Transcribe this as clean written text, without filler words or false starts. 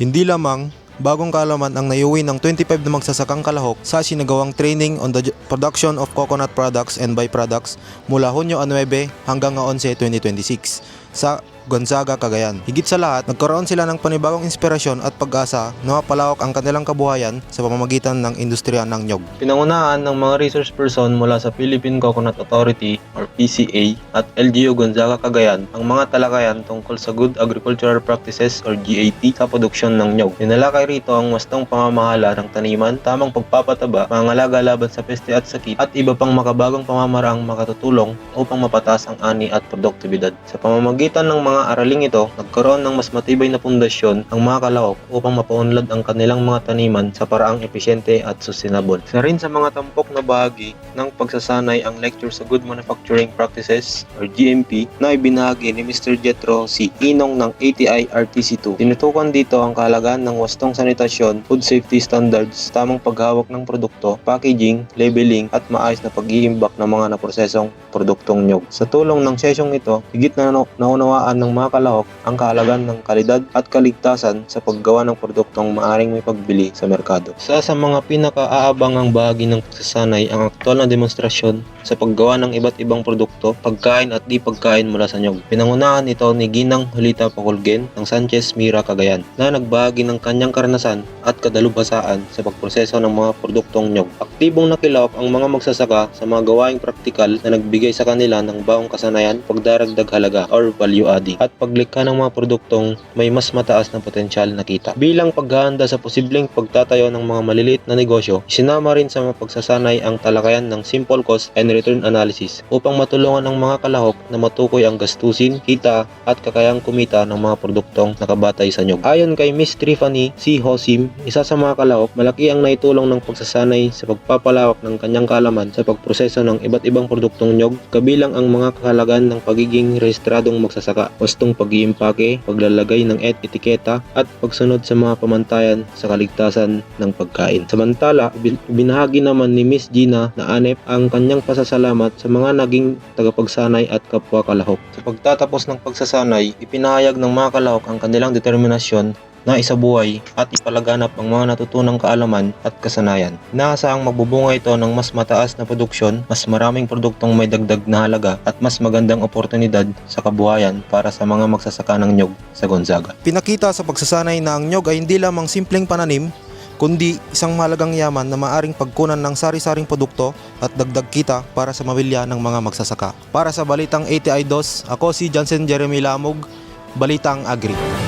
Hindi lamang bagong kaalaman ang naiuwi ng 25 na magsasakang kalahok sa sinagawang training on the production of coconut products and byproducts mula Hunyo 9 hanggang 11, 2026 sa Gonzaga, Cagayan. Higit sa lahat, nagkaroon sila ng panibagong inspirasyon at pag-asa na mapalawak ang kanilang kabuhayan sa pamamagitan ng industriya ng nyog. Pinangunahan ng mga resource person mula sa Philippine Coconut Authority or PCA at LGU Gonzaga, Cagayan ang mga talakayan tungkol sa Good Agricultural Practices or GAP sa produksyon ng nyog. Tinalakay rito ang wastong pamamahala ng taniman, tamang pagpapataba, pangangalaga laban sa peste at sakit at iba pang makabagong pamamaraang makatutulong upang mapataas ang ani at produktibidad. Sa pamamagitan ng mga araling ito, nagkaroon ng mas matibay na pundasyon ang mga kalahok upang mapaunlad ang kanilang mga taniman sa paraang epesyente at sustainable. Isa rin sa mga tampok na bahagi ng pagsasanay ang lecture sa Good Manufacturing Practices or GMP na ibinahagi ni Mr. Jethro C. Inong ng ATI RTC2. Tinutukan dito ang kahalagaan ng wastong sanitasyon, food safety standards, tamang paghawak ng produkto, packaging, labeling at maayos na pag-iimbak ng mga naprosesong produktong nyog. Sa tulong ng sesyong ito, higit na naunawaan ng mga kalahok ang kahalagaan ng kalidad at kaligtasan sa paggawa ng produktong maaring may pagbili sa merkado. Isa sa mga pinaka-aabangang bahagi ng pagsasanay ang aktual na demonstrasyon sa paggawa ng iba't ibang produkto, pagkain at di pagkain mula sa nyog. Pinangunahan ito ni Ginang Julita Paculgen ng Sanchez Mira, Cagayan na nagbahagi ng kanyang karanasan at kadalubhasaan sa pagproseso ng mga produktong nyog. Aktibong nakilahok ang mga magsasaka sa mga gawaing praktikal na nagbigay sa kanila ng bagong kasanayan, pagdaragdag halaga or value adding at paglikha ng mga produktong may mas mataas na potensyal na kita. Bilang paghahanda sa posibleng pagtatayo ng mga maliliit na negosyo, isinama rin sa mga pagsasanay ang talakayan ng simple cost and return analysis upang matulungan ang mga kalahok na matukoy ang gastusin, kita at kakayang kumita ng mga produktong nakabatay sa nyog. Ayon kay Miss Trifany C. Hosim, isa sa mga kalahok, malaki ang naitulong ng pagsasanay sa pagpapalawak ng kanyang kaalaman sa pagproseso ng iba't ibang produktong nyog, kabilang ang mga kahalagan ng pagiging rehistradong magsasaka, wastong pag-iimpake, paglalagay ng etiketa at pagsunod sa mga pamantayan sa kaligtasan ng pagkain. Samantala, binahagi naman ni Miss Gina na Anep ang kanyang pasasalamat sa mga naging tagapagsanay at kapwa kalahok. Sa pagtatapos ng pagsasanay, ipinahayag ng mga kalahok ang kanilang determinasyon na isabuhay at ipalaganap ang mga natutunang kaalaman at kasanayan. Inaasahang magbubunga ito ng mas mataas na produksyon, mas maraming produktong may dagdag na halaga at mas magandang oportunidad sa kabuhayan para sa mga magsasaka ng nyog sa Gonzaga. Pinakita sa pagsasanay na ang nyog ay hindi lamang simpleng pananim, kundi isang mahalagang yaman na maaring pagkunan ng sari-saring produkto at dagdag kita para sa mabilya ng mga magsasaka. Para sa Balitang ATI DOS, ako si Johnson Jeremy Lamog, Balitang Agri.